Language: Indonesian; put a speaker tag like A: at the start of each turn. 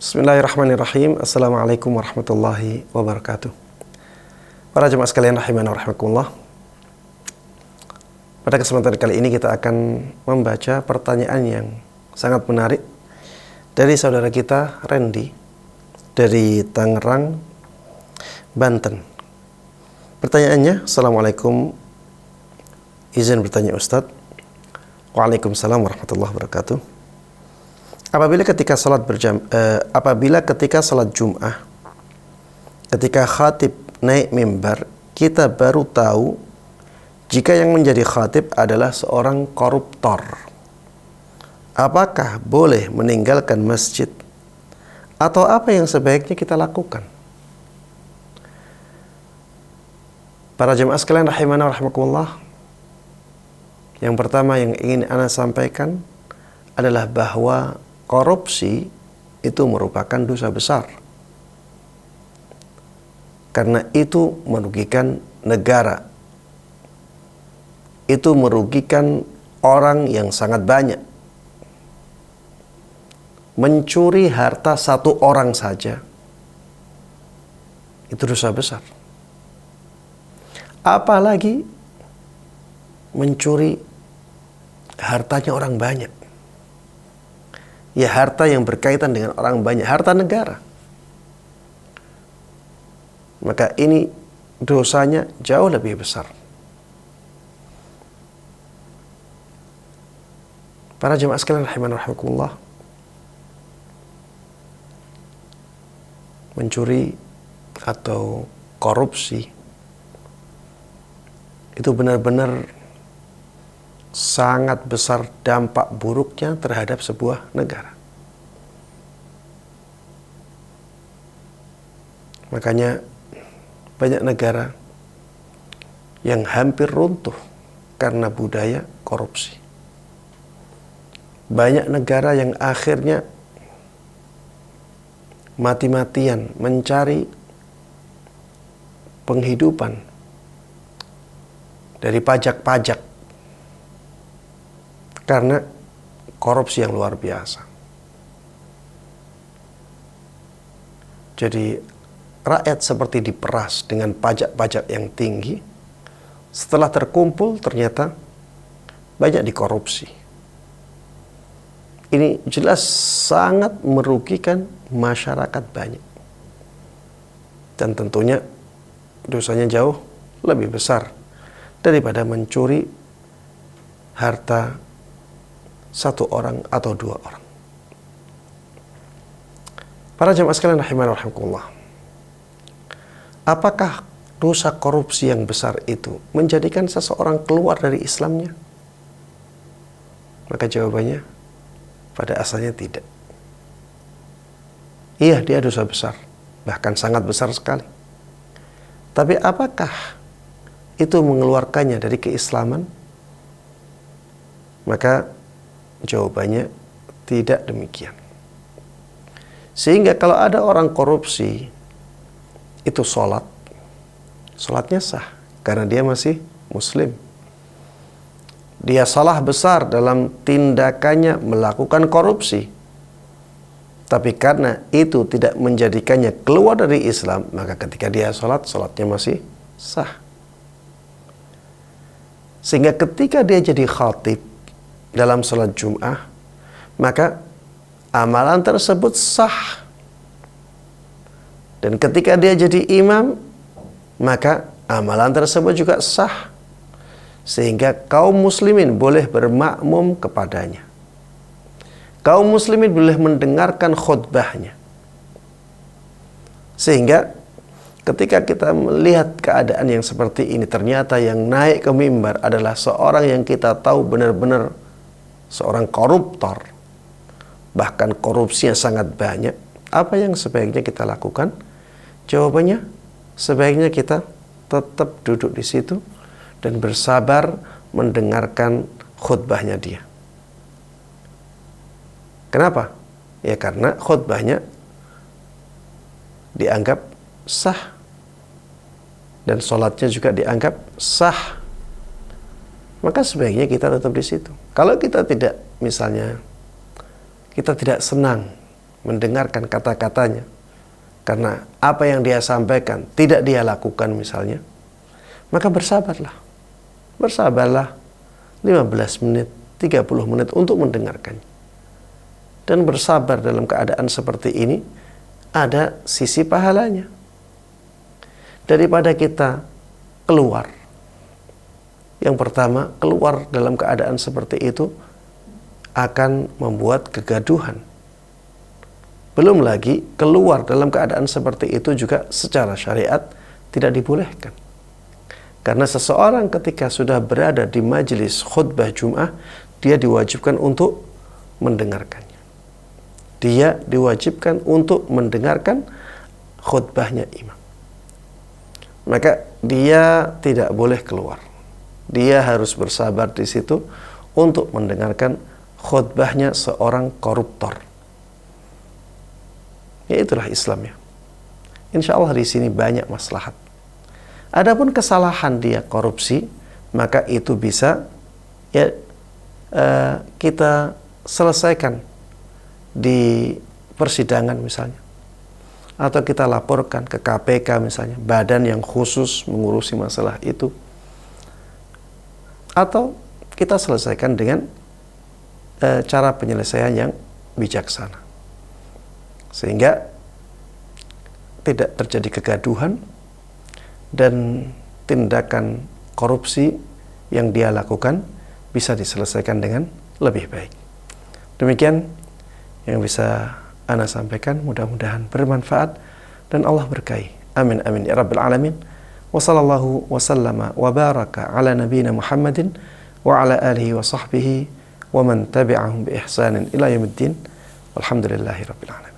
A: Bismillahirrahmanirrahim. Assalamualaikum warahmatullahi wabarakatuh. Para jemaah sekalian rahimana wa rahimakumullah. Pada kesempatan kali ini kita akan membaca pertanyaan yang sangat menarik dari saudara kita Randy dari Tangerang, Banten. Pertanyaannya, Assalamualaikum, izin bertanya Ustadz. Waalaikumsalam warahmatullahi wabarakatuh. Apabila ketika salat Jum'ah, ketika khatib naik mimbar, kita baru tahu jika yang menjadi khatib adalah seorang koruptor. Apakah boleh meninggalkan masjid? Atau apa yang sebaiknya kita lakukan? Para jemaah sekalian rahimana wa rahimakumullah, yang pertama yang ingin ana sampaikan adalah bahwa korupsi itu merupakan dosa besar. Karena itu merugikan negara. Itu merugikan orang yang sangat banyak. Mencuri harta satu orang saja itu dosa besar. Apalagi mencuri hartanya orang banyak. Ya, harta yang berkaitan dengan orang banyak, harta negara. Maka ini dosanya jauh lebih besar. Para jemaah sekalian rahimani rahimakumullah, mencuri atau korupsi itu benar-benar sangat besar dampak buruknya terhadap sebuah negara. Makanya banyak negara yang hampir runtuh karena budaya korupsi. Banyak negara yang akhirnya mati-matian mencari penghidupan dari pajak-pajak karena korupsi yang luar biasa. Jadi rakyat seperti diperas dengan pajak-pajak yang tinggi. Setelah terkumpul ternyata banyak dikorupsi. Ini jelas sangat merugikan masyarakat banyak. Dan tentunya dosanya jauh lebih besar daripada mencuri harta satu orang atau dua orang. Para jemaah sekalian rahimani wa rahimakumullah, apakah dosa korupsi yang besar itu menjadikan seseorang keluar dari Islamnya? Maka jawabannya pada asalnya tidak. Iya, dia dosa besar, bahkan sangat besar sekali. Tapi apakah itu mengeluarkannya dari keislaman? Maka jawabannya tidak demikian. Sehingga kalau ada orang korupsi itu sholatnya sah karena dia masih muslim. Dia salah besar dalam tindakannya melakukan korupsi, tapi karena itu tidak menjadikannya keluar dari Islam, maka ketika dia sholatnya masih sah. Sehingga ketika dia jadi khatib dalam sholat Jum'ah, maka amalan tersebut sah. Dan ketika dia jadi imam, maka amalan tersebut juga sah. Sehingga kaum muslimin boleh bermakmum kepadanya. Kaum muslimin boleh mendengarkan khutbahnya. Sehingga ketika kita melihat keadaan yang seperti ini, ternyata yang naik ke mimbar adalah seorang yang kita tahu benar-benar seorang koruptor, bahkan korupsinya sangat banyak. Apa yang sebaiknya kita lakukan? Jawabannya, sebaiknya kita tetap duduk di situ dan bersabar mendengarkan khutbahnya dia. Kenapa? Ya karena khutbahnya dianggap sah dan sholatnya juga dianggap sah. Maka sebaiknya kita tetap di situ. Kalau kita tidak, misalnya kita tidak senang mendengarkan kata-katanya, karena apa yang dia sampaikan tidak dia lakukan misalnya, maka bersabarlah. Bersabarlah 15 menit, 30 menit untuk mendengarkannya. Dan bersabar dalam keadaan seperti ini ada sisi pahalanya. Daripada kita keluar. Yang pertama, keluar dalam keadaan seperti itu akan membuat kegaduhan. Belum lagi keluar dalam keadaan seperti itu juga secara syariat tidak dibolehkan. Karena seseorang ketika sudah berada di majelis khutbah Jum'ah, dia diwajibkan untuk mendengarkannya. Dia diwajibkan untuk mendengarkan khutbahnya imam. Maka dia tidak boleh keluar. Dia harus bersabar di situ untuk mendengarkan khutbahnya seorang koruptor. Ya, itulah Islamnya. Insya Allah di sini banyak maslahat. Adapun kesalahan dia korupsi, maka itu bisa kita selesaikan di persidangan misalnya, atau kita laporkan ke KPK misalnya, badan yang khusus mengurusi masalah itu, atau kita selesaikan dengan cara penyelesaian yang bijaksana, sehingga tidak terjadi kegaduhan dan tindakan korupsi yang dia lakukan bisa diselesaikan dengan lebih baik. Demikian yang bisa Ana sampaikan, mudah-mudahan bermanfaat dan Allah berkahi. Amin amin ya rabbal alamin. Wa sallallahu wa sallama wa baraka ala nabiyyina Muhammadin wa ala alihi wa sahbihi wa man tabi'ahum bi ihsanin ila yaumiddin. Walhamdulillahi rabbil alamin.